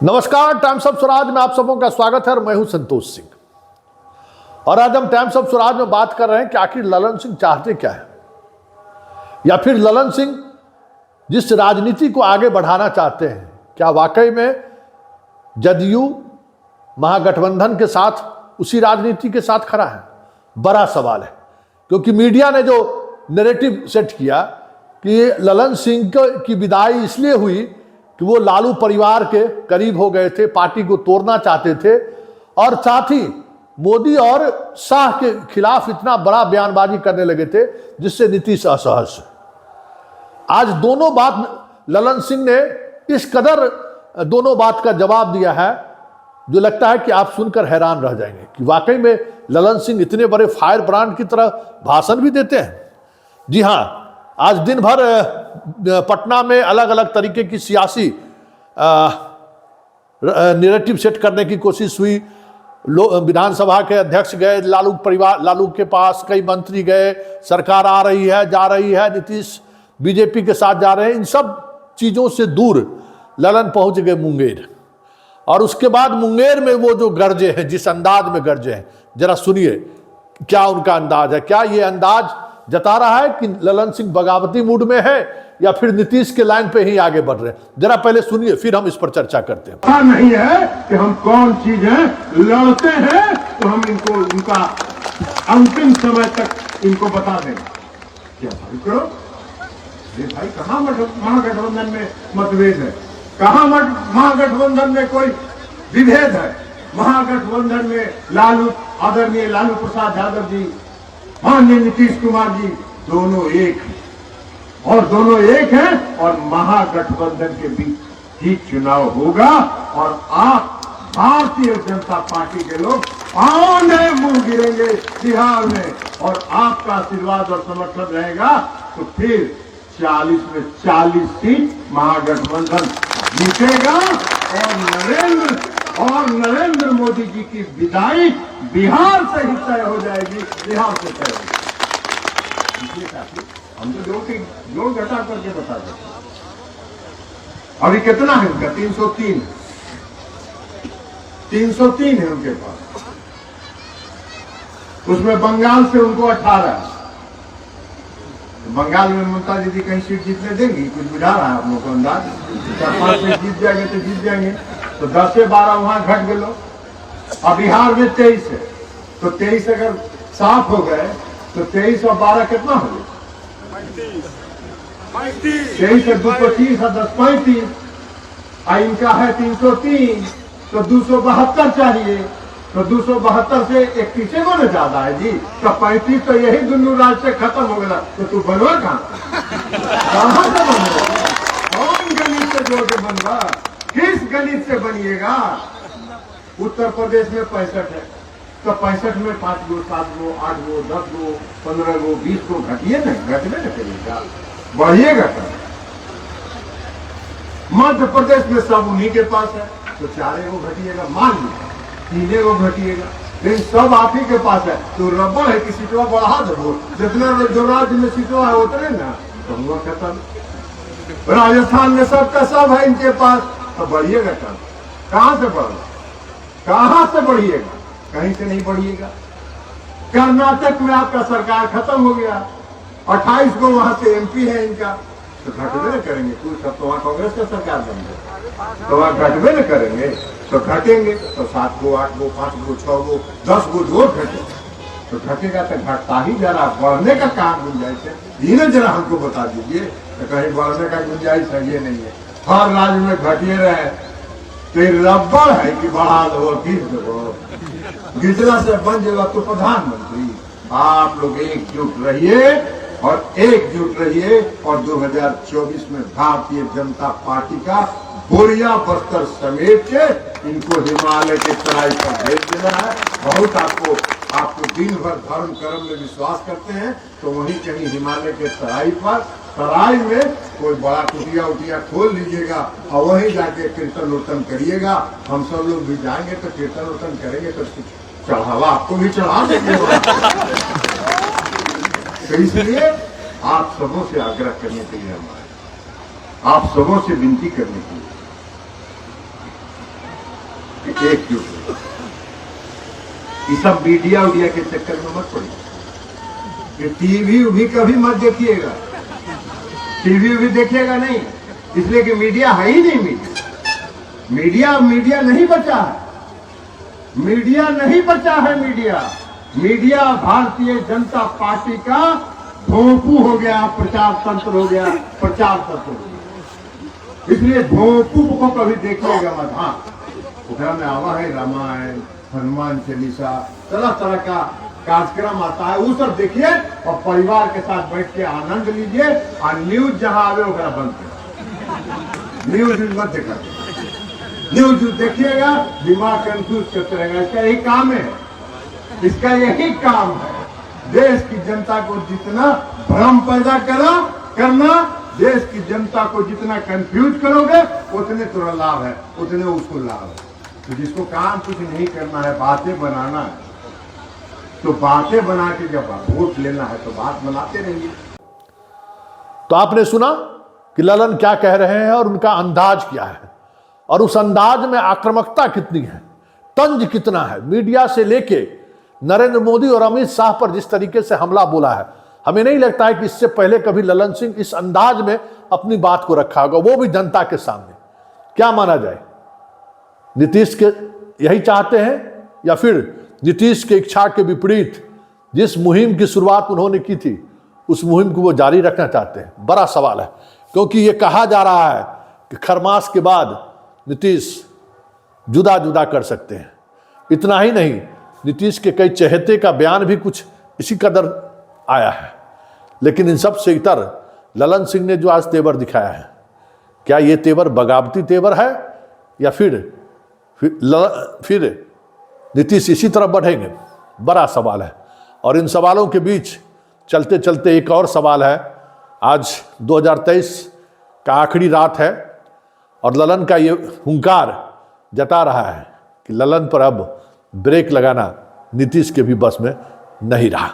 नमस्कार, times of Swaraj में आप सबों का स्वागत है और मैं हूं संतोष सिंह। और आज हम टाइम्स ऑफ स्वराज में बात कर रहे हैं कि आखिर ललन सिंह चाहते क्या है, या फिर ललन सिंह जिस राजनीति को आगे बढ़ाना चाहते हैं, क्या वाकई में जदयू महागठबंधन के साथ उसी राजनीति के साथ खड़ा है? बड़ा सवाल है, क्योंकि मीडिया ने जो नैरेटिव सेट किया कि ललन सिंह की विदाई इसलिए हुई कि वो लालू परिवार के करीब हो गए थे, पार्टी को तोड़ना चाहते थे, और साथ ही मोदी और शाह के खिलाफ इतना बड़ा बयानबाजी करने लगे थे जिससे नीतीश असहज। आज दोनों बात ललन सिंह ने इस कदर दोनों बात का जवाब दिया है जो लगता है कि आप सुनकर हैरान रह जाएंगे कि वाकई में ललन सिंह इतने बड़े फायर ब्रांड की तरह भाषण भी देते हैं। जी हाँ, आज दिन भर पटना में अलग अलग तरीके की सियासी नैरेटिव सेट करने की कोशिश हुई। विधानसभा के अध्यक्ष गए लालू के पास, कई मंत्री गए, सरकार आ रही है, जा रही है, नीतीश बीजेपी के साथ जा रहे हैं। इन सब चीज़ों से दूर ललन पहुंच गए मुंगेर, और उसके बाद मुंगेर में वो जो गरजे हैं, जिस अंदाज में गरजे हैं, जरा सुनिए क्या उनका अंदाज है। क्या ये अंदाज जता रहा है कि ललन सिंह बगावती मूड में है या फिर नीतीश के लाइन पे ही आगे बढ़ रहे हैं? जरा पहले सुनिए, फिर हम इस पर चर्चा करते हैं। पता नहीं है कि हम कौन चीजें लड़ते हैं, तो हम इनको उनका अंतिम समय तक इनको बता देंगे। क्या भाई करो, ये भाई कहाँ महागठबंधन में मतभेद है, कहाँ महागठबंधन में कोई विभेद है। महागठबंधन में लालू, आदरणीय लालू प्रसाद यादव जी, माननीय नीतीश कुमार जी, दोनों एक हैं, और दोनों एक हैं, और महागठबंधन के बीच ही चुनाव होगा। और आप भारतीय जनता पार्टी के लोग पांव में मुंह गिरेंगे बिहार में, और आपका आशीर्वाद और समर्थन रहेगा तो फिर 40 में 40 सीट महागठबंधन जीतेगा, और नरेंद्र मोदी जी की विदाई बिहार से ही तय हो जाएगी, बिहार से तय होगी। हम तो जोड़ घटा करके बता देते। अभी कितना है उनका? 303 है उनके पास। उसमें बंगाल से उनको 18 है। बंगाल में ममता दीदी कहीं सीट जीतने देंगी? कुछ बुझा रहा है आप लोगों को अंदाज? 4-5 सीट जीत जाएंगे तो जीत जाएंगे, तो 10 से 12 वहां घट गए लोग। अब बिहार में 23 है, तो 23 अगर साफ हो गए तो 23 और 12 कितना हो गया? 23 से 2 25 और 10 35। इनका है 303, तो 272 चाहिए, तो 272 से 31 को न ज्यादा है जी, तो 35 तो यही दोनों राज्य से खत्म हो गया। तो तू बनवा कहाँ से बनवा? कौन गणित से जोड़ के बनवा? किस गणित से बनिएगा? उत्तर प्रदेश में 65 है, तो 65 में 5 गो, 7 गो, 8 गो, 10 गो, 15 गो, 20 गो घटिए नहीं, घटने न करिएगा, बढ़िएगा कब? मध्य प्रदेश में सब उन्हीं के पास है, तो 4 गो घटिएगा, मान लीजिए 3 गो घटिएगा, लेकिन सब आप ही के पास है। तो रबड़ है कि सीटवा बढ़ा दो, जितना जो राज्य में सीटवा है उतने ना, तो हुआ खत्म। राजस्थान में सबका सब है इनके पास, तो बढ़िएगा कब? कहां से बढ़ेगा? कहां से बढ़िएगा? कहीं से नहीं बढ़िएगा। कर्नाटक में आपका सरकार खत्म हो गया, 28 को वहां से एमपी है इनका, तो घटबे न करेंगे कुछ। अब तो वहां कांग्रेस का सरकार बन गया, तो वहां घटबे न करेंगे, तो घटेंगे तो 7 गो, 8 गो, 5 गो, 6 गो, 10 गो जोर घटे, तो घटेगा तो घटता ही जरा। बढ़ने का कहां गुंजाइश है, ये न जरा हमको बता दीजिए। तो कहीं बढ़ने का गुंजाइश है ये नहीं है, हर राज्य में घटिए रहे। तो ये रबड़ है कि बढ़ा दो, घिस दो, घिसला से बन जाएगा तो प्रधानमंत्री। आप लोग एकजुट रहिए, और एकजुट रहिए, और 2024 में भारतीय जनता पार्टी का बोरिया बस्तर समेट के इनको हिमालय के तराई पर भेज देना है। बहुत आपको दिन भर धर्म कर्म में विश्वास करते हैं, तो वहीं कहीं हिमालय के तराई में कोई बड़ा कुटिया उटिया खोल लीजिएगा, और वहीं जाके कीर्तन उर्तन करिएगा। हम सब लोग भी जाएंगे तो कीर्तन उर्तन करेंगे, तो चढ़ावा आपको भी चढ़ा देंगे। तो इसलिए आप सबों से आग्रह करने के लिए हमारे, आप सबों से विनती करने के लिए एकजुट। ये सब मीडिया उडिया के चक्कर में मत पड़िए, ये टीवी भी कभी मत देखिएगा, टीवी भी देखिएगा नहीं, इसलिए कि मीडिया है ही नहीं। मीडिया नहीं बचा है, मीडिया नहीं बचा है। मीडिया भारतीय जनता पार्टी का भोंपू हो गया, प्रचार तंत्र हो गया, प्रचार तंत्र हो गया। इसलिए भोंपू को कभी देखिएगा मत। हाँ, उधर में आवा है रामायण, हनुमान चालीसा, तरह तरह का कार्यक्रम आता है, वो सब देखिए और परिवार के साथ बैठ के आनंद लीजिए। और न्यूज जहां आवे वगैरह बंद करें, न्यूज मत देखा, न्यूज देखिएगा दिमाग कंफ्यूज करते रहेगा। इसका यही काम है, इसका यही काम है। देश की जनता को जितना भ्रम पैदा करना, देश की जनता को जितना कंफ्यूज करोगे उतने तुरंत लाभ है, उतने उसको लाभ है। तो जिसको काम कुछ नहीं करना है, बातें बनाना है, तो बातें बना के जब वोट लेना है तो बात बनाते रहिए। तो आपने सुना कि ललन क्या कह रहे हैं और उनका अंदाज क्या है, और उस अंदाज में आक्रामकता कितनी है, तंज कितना है। मीडिया से लेके नरेंद्र मोदी और अमित शाह पर जिस तरीके से हमला बोला है, हमें नहीं लगता है कि इससे पहले कभी ललन सिंह इस अंदाज में अपनी बात को रखा होगा, वो भी जनता के सामने। क्या माना जाए, नीतीश के यही चाहते हैं या फिर नीतीश के इच्छा के विपरीत जिस मुहिम की शुरुआत उन्होंने की थी उस मुहिम को वो जारी रखना चाहते हैं? बड़ा सवाल है, क्योंकि ये कहा जा रहा है कि खरमास के बाद नीतीश जुदा जुदा कर सकते हैं। इतना ही नहीं, नीतीश के कई चहेते का बयान भी कुछ इसी कदर आया है। लेकिन इन सब से इतर ललन सिंह ने जो आज तेवर दिखाया है, क्या ये तेवर बगावती तेवर है या फिर नीतीश इसी तरफ बढ़ेंगे? बड़ा सवाल है। और इन सवालों के बीच चलते चलते एक और सवाल है। आज 2023 का आखिरी रात है और ललन का ये हुंकार जता रहा है कि ललन पर अब ब्रेक लगाना नीतीश के भी बस में नहीं रहा।